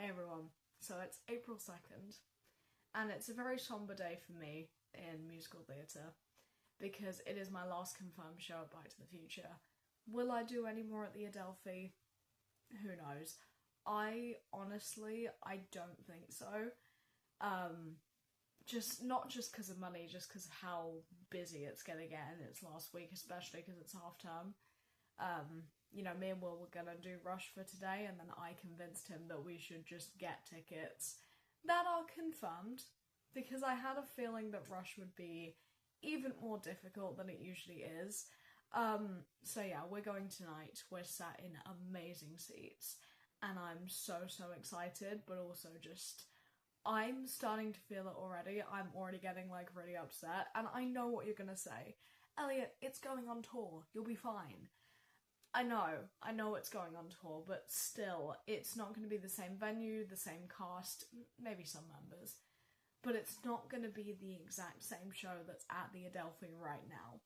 Hey everyone, so it's April 2nd, and it's a very somber day for me in musical theatre, because it is my last confirmed show at Back to the Future. Will I do any more at the Adelphi? Who knows? I don't think so. Not just because of money, just because of how busy it's gonna get in its last week, especially because it's half term. Me and Will were gonna do Rush for today, and then I convinced him that we should just get tickets that are confirmed, because I had a feeling that Rush would be even more difficult than it usually is. So yeah, we're going tonight. We're sat in amazing seats, and I'm so excited, but also just, I'm starting to feel it already. I'm already getting really upset, and I know what you're gonna say. Elliot, it's going on tour. You'll be fine. I know it's going on tour, but still, it's not going to be the same venue, the same cast, maybe some members, but it's not going to be the exact same show that's at the Adelphi right now.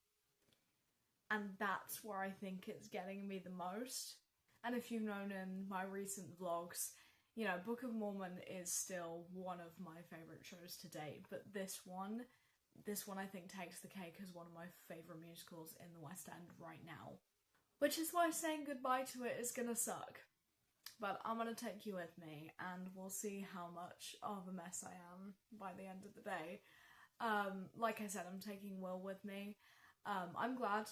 And that's where I think it's getting me the most. And if you've known in my recent vlogs, Book of Mormon is still one of my favourite shows to date, but this one I think takes the cake as one of my favourite musicals in the West End right now. Which is why saying goodbye to it is gonna suck. But I'm gonna take you with me, and we'll see how much of a mess I am by the end of the day. Like I said, I'm taking Will with me. I'm glad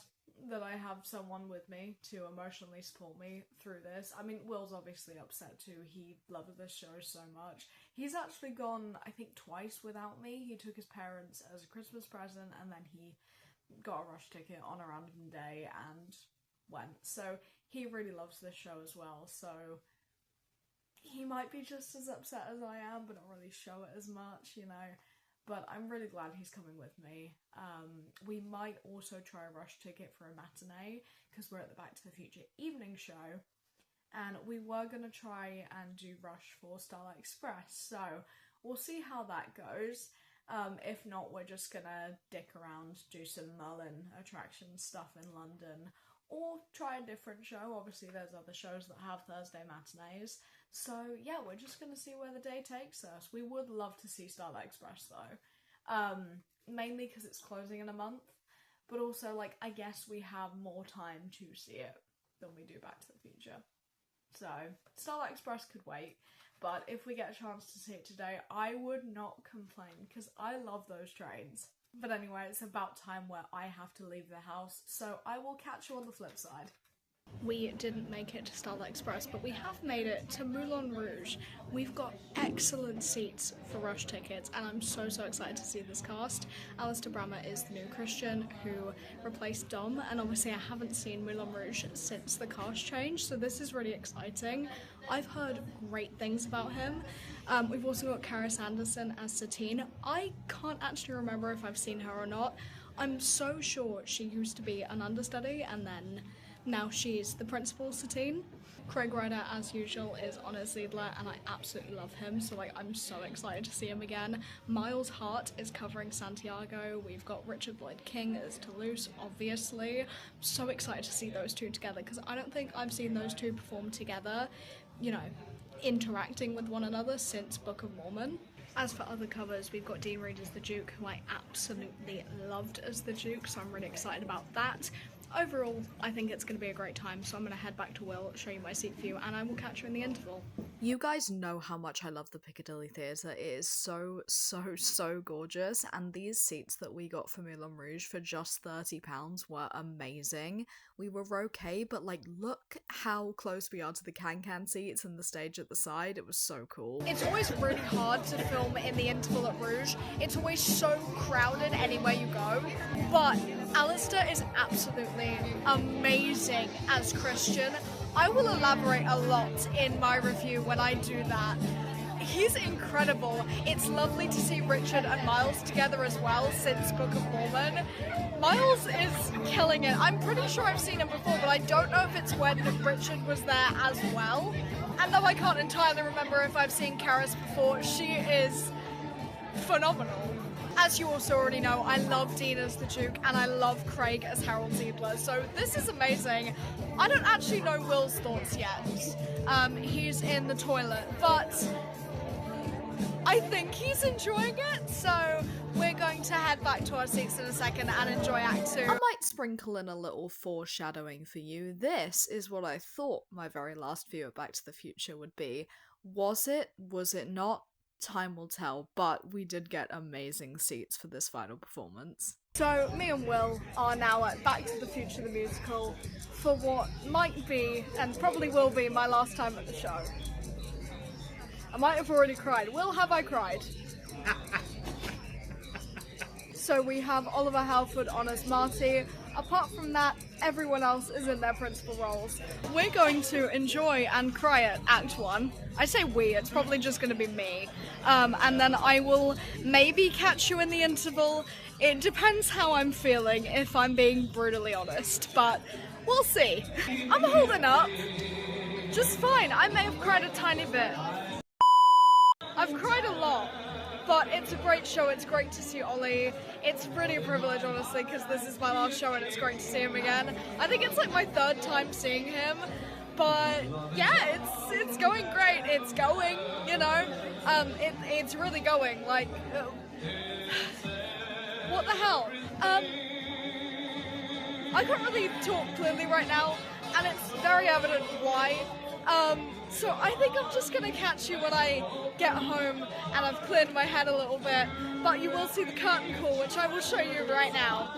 that I have someone with me to emotionally support me through this. I mean, Will's obviously upset too. He loves this show so much. He's actually gone, I think, twice without me. He took his parents as a Christmas present, and then he got a Rush ticket on a random day and went. So he really loves this show as well, so he might be just as upset as I am, but not really show it as much, but I'm really glad he's coming with me. We might also try a Rush ticket for a matinee, because we're at the Back to the Future evening show, and we were going to try and do Rush for Starlight Express, so we'll see how that goes. If not, we're just gonna dick around, do some Merlin attraction stuff in London, or try a different show. Obviously there's other shows that have Thursday matinees, so yeah, we're just gonna see where the day takes us. We would love to see Starlight Express though, mainly because it's closing in a month, but also I guess we have more time to see it than we do Back to the Future. So Starlight Express could wait, but if we get a chance to see it today, I would not complain, because I love those trains. But anyway, it's about time where I have to leave the house, so I will catch you on the flip side. We didn't make it to Starlight Express, but we have made it to Moulin Rouge. We've got excellent seats for Rush tickets, and I'm so excited to see this cast. Alistair Brammer is the new Christian who replaced Dom, and obviously I haven't seen Moulin Rouge since the cast change, so this is really exciting. I've heard great things about him. We've also got Kara Sanderson as Satine. I can't actually remember if I've seen her or not. I'm so sure she used to be an understudy, and then now she's the principal Satine. Craig Ryder, as usual, is Honors Ziedler, and I absolutely love him, so I'm so excited to see him again. Miles Hart is covering Santiago. We've got Richard Lloyd King as Toulouse, obviously. I'm so excited to see those two together, because I don't think I've seen those two perform together, interacting with one another since Book of Mormon. As for other covers, we've got Dean Reed as the Duke, who I absolutely loved as the Duke, so I'm really excited about that. Overall, I think it's going to be a great time, so I'm going to head back to Will, show you my seat view, and I will catch you in the interval. You guys know how much I love the Piccadilly Theatre. It is so gorgeous, and these seats that we got for Moulin Rouge for just £30 were amazing. We were okay, but look how close we are to the can-can seats and the stage at the side. It was so cool. It's always really hard to film in the interval at Rouge. It's always so crowded anywhere you go, but Alistair is absolutely amazing as Christian. I will elaborate a lot in my review when I do that. He's incredible. It's lovely to see Richard and Miles together as well since Book of Mormon. Miles is killing it. I'm pretty sure I've seen him before, but I don't know if it's when Richard was there as well. And though I can't entirely remember if I've seen Karis before, she is phenomenal. As you also already know, I love Dean as the Duke and I love Craig as Harold Ziedler, so this is amazing. I don't actually know Will's thoughts yet. He's in the toilet, but I think he's enjoying it, so we're going to head back to our seats in a second and enjoy Act 2. I might sprinkle in a little foreshadowing for you. This is what I thought my very last view of Back to the Future would be. Was it? Was it not? Time will tell, but we did get amazing seats for this final performance. So me and Will are now at Back to the Future the musical for what might be, and probably will be, my last time at the show. I might have already cried. Will, have I cried? So we have Oliver Halford on as Marty. Apart from that, everyone else is in their principal roles. We're going to enjoy and cry at Act 1. I say we, it's probably just going to be me. And then I will maybe catch you in the interval. It depends how I'm feeling, if I'm being brutally honest, but we'll see. I'm holding up. Just fine. I may have cried a tiny bit. I've cried a lot. But it's a great show, it's great to see Ollie. It's really a privilege, honestly, because this is my last show and it's great to see him again. I think it's like my third time seeing him, but yeah, it's going great. It's going, you know, it's really going, like, what the hell? I can't really talk clearly right now, and it's very evident why. So I think I'm just gonna catch you when I get home and I've cleared my head a little bit, but you will see the curtain call, which I will show you right now.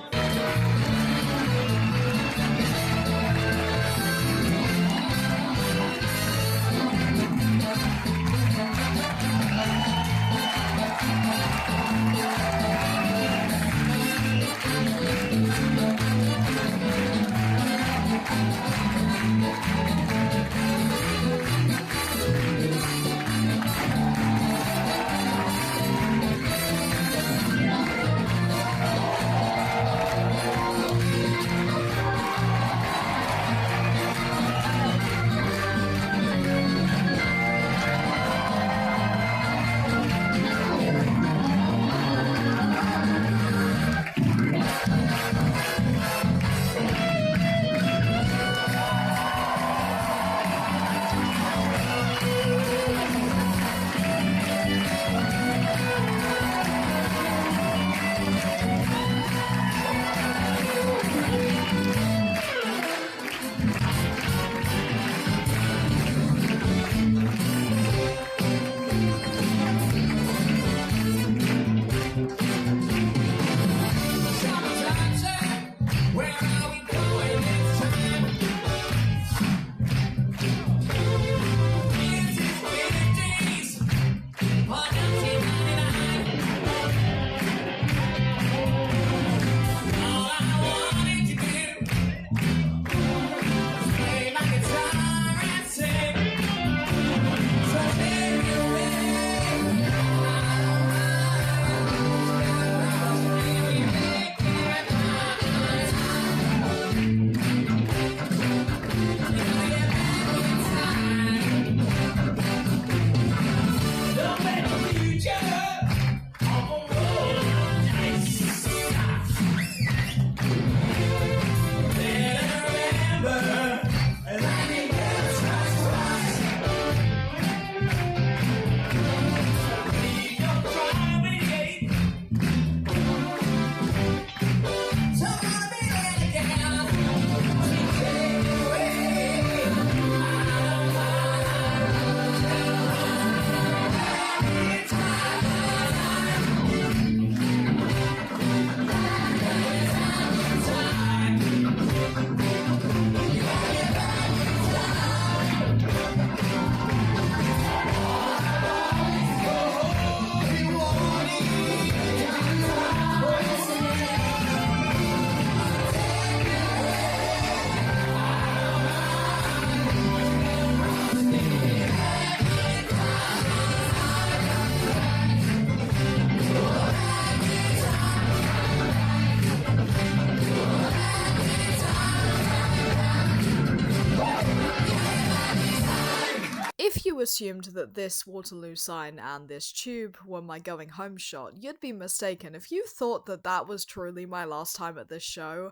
you assumed that this Waterloo sign and this tube were my going home shot, you'd be mistaken. If you thought that that was truly my last time at this show,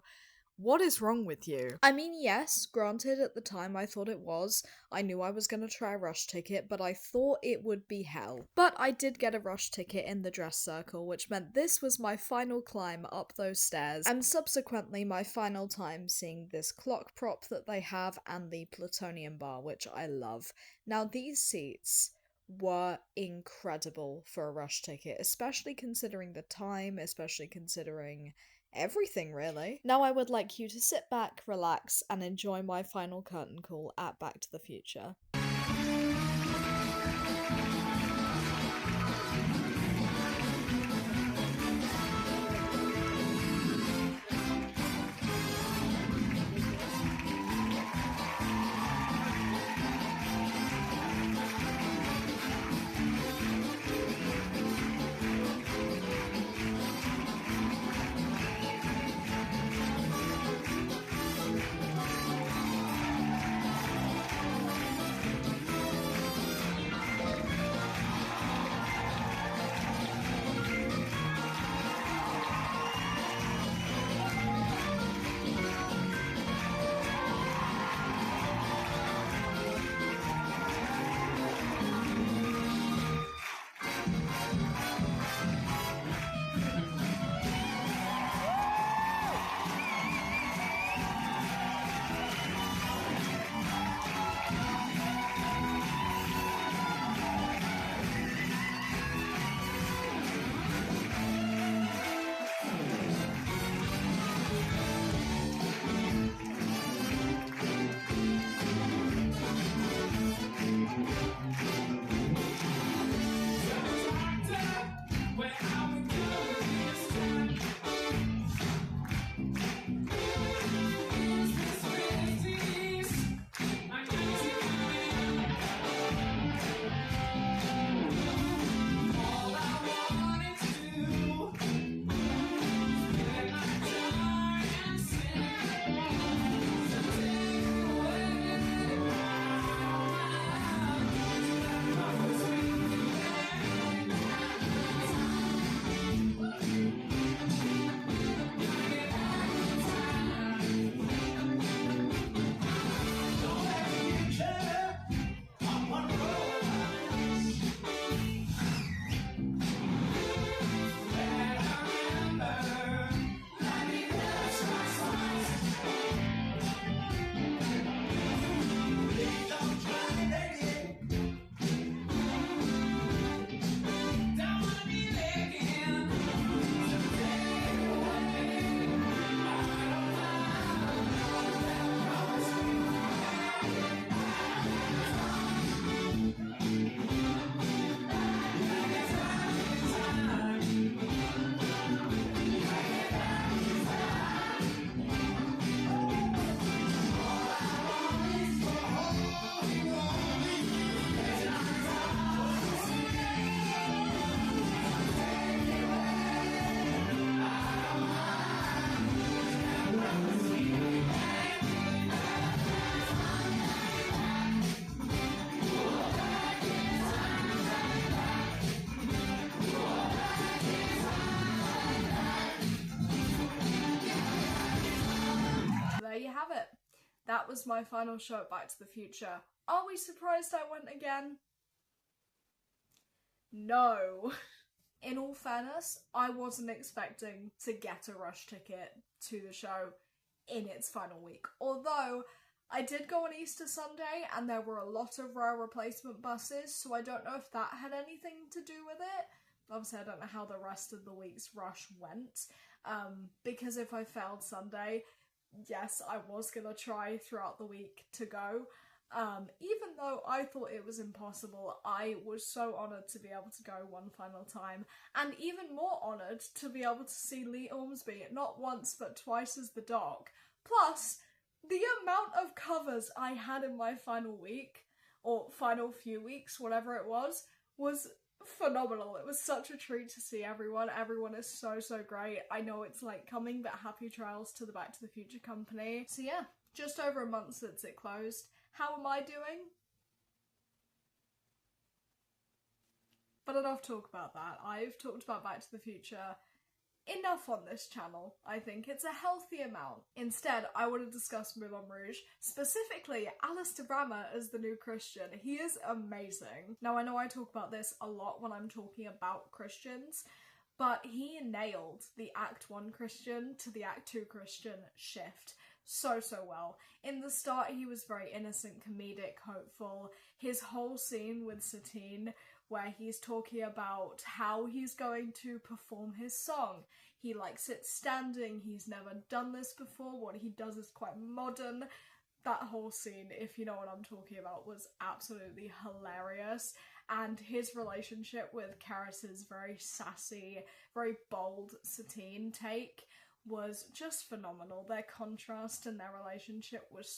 what is wrong with you? I mean, yes, granted, at the time I thought it was. I knew I was gonna try a rush ticket, but I thought it would be hell. But I did get a rush ticket in the dress circle, which meant this was my final climb up those stairs, and subsequently my final time seeing this clock prop that they have and the plutonium bar, which I love. Now, these seats were incredible for a rush ticket, especially considering the time, especially considering everything, really. Now I would like you to sit back, relax, and enjoy my final curtain call at Back to the Future. There you have it. That was my final show at Back to the Future. Are we surprised I went again? No. In all fairness, I wasn't expecting to get a rush ticket to the show in its final week. Although, I did go on Easter Sunday and there were a lot of rail replacement buses, so I don't know if that had anything to do with it. Obviously, I don't know how the rest of the week's rush went, because if I failed Sunday, yes, I was gonna try throughout the week to go. Even though I thought it was impossible, I was so honoured to be able to go one final time, and even more honoured to be able to see Lee Ormsby not once but twice as the Doc. Plus, the amount of covers I had in my final week, or final few weeks, whatever it was phenomenal. It was such a treat to see everyone. Everyone is so great. I know it's late coming, but happy trials to the Back to the Future company. So yeah, just over a month since it closed. How am I doing? But enough talk about that. I've talked about Back to the Future enough on this channel. I think it's a healthy amount. Instead, I want to discuss Moulin Rouge, specifically Alistair Brammer as the new Christian. He is amazing. Now, I know I talk about this a lot when I'm talking about Christians, but he nailed the Act 1 Christian to the Act 2 Christian shift so well. In the start, he was very innocent, comedic, hopeful. His whole scene with Satine, where he's talking about how he's going to perform his song. He likes it standing, he's never done this before, what he does is quite modern. That whole scene, if you know what I'm talking about, was absolutely hilarious. And his relationship with Karis's very sassy, very bold Satine take was just phenomenal. Their contrast and their relationship was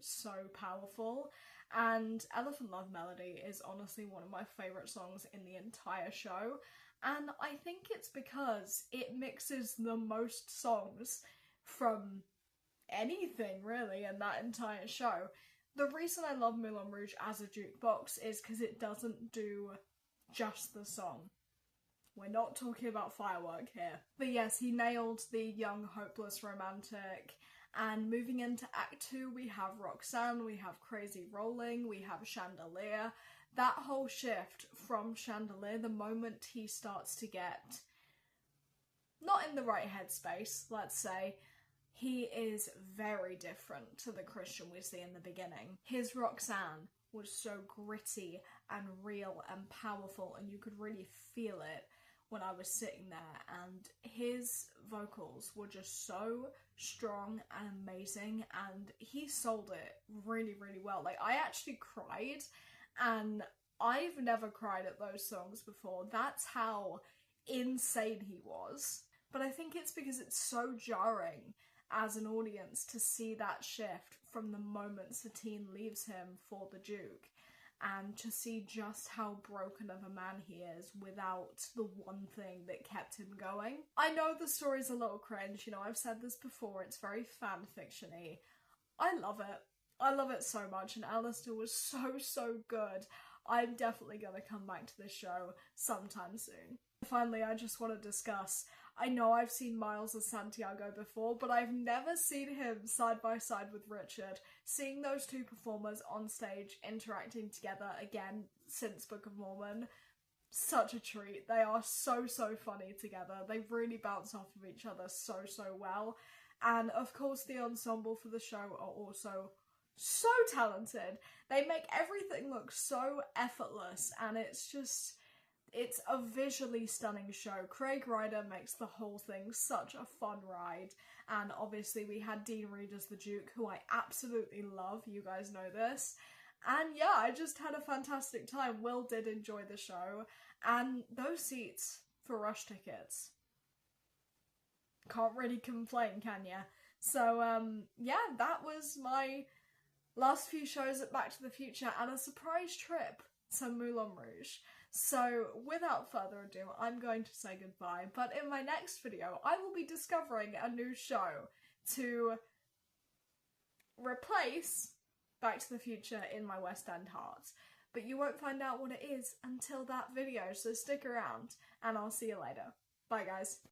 so powerful. And Elephant Love Melody is honestly one of my favourite songs in the entire show. And I think it's because it mixes the most songs from anything really in that entire show. The reason I love Moulin Rouge as a jukebox is because it doesn't do just the song. We're not talking about Firework here. But yes, he nailed the young, hopeless romantic. And moving into Act 2, we have Roxanne, we have Crazy Rolling, we have Chandelier. That whole shift from Chandelier, the moment he starts to get not in the right headspace, let's say, he is very different to the Christian we see in the beginning. His Roxanne was so gritty and real and powerful, and you could really feel it when I was sitting there, and his vocals were just so strong and amazing, and he sold it really well. Like, I actually cried, and I've never cried at those songs before. That's how insane he was. But I think it's because it's so jarring as an audience to see that shift from the moment Satine leaves him for the Duke, and to see just how broken of a man he is without the one thing that kept him going. I know the story's a little cringe, you know, I've said this before, it's very fanfiction-y. I love it. I love it so much, and Alistair was so good. I'm definitely gonna come back to this show sometime soon. Finally, I just want to discuss, I know I've seen Miles as Santiago before, but I've never seen him side by side with Richard. Seeing those two performers on stage interacting together again since Book of Mormon, such a treat. They are so funny together. They really bounce off of each other so well. And of course the ensemble for the show are also so talented. They make everything look so effortless, and it's a visually stunning show. Craig Ryder makes the whole thing such a fun ride, and obviously we had Dean Reed as the Duke, who I absolutely love, you guys know this. And yeah, I just had a fantastic time. Will did enjoy the show, and those seats for Rush tickets, can't really complain, can ya? So yeah, that was my last few shows at Back to the Future and a surprise trip to Moulin Rouge. So without further ado, I'm going to say goodbye, but in my next video I will be discovering a new show to replace Back to the Future in my West End heart. But you won't find out what it is until that video, so stick around and I'll see you later. Bye guys.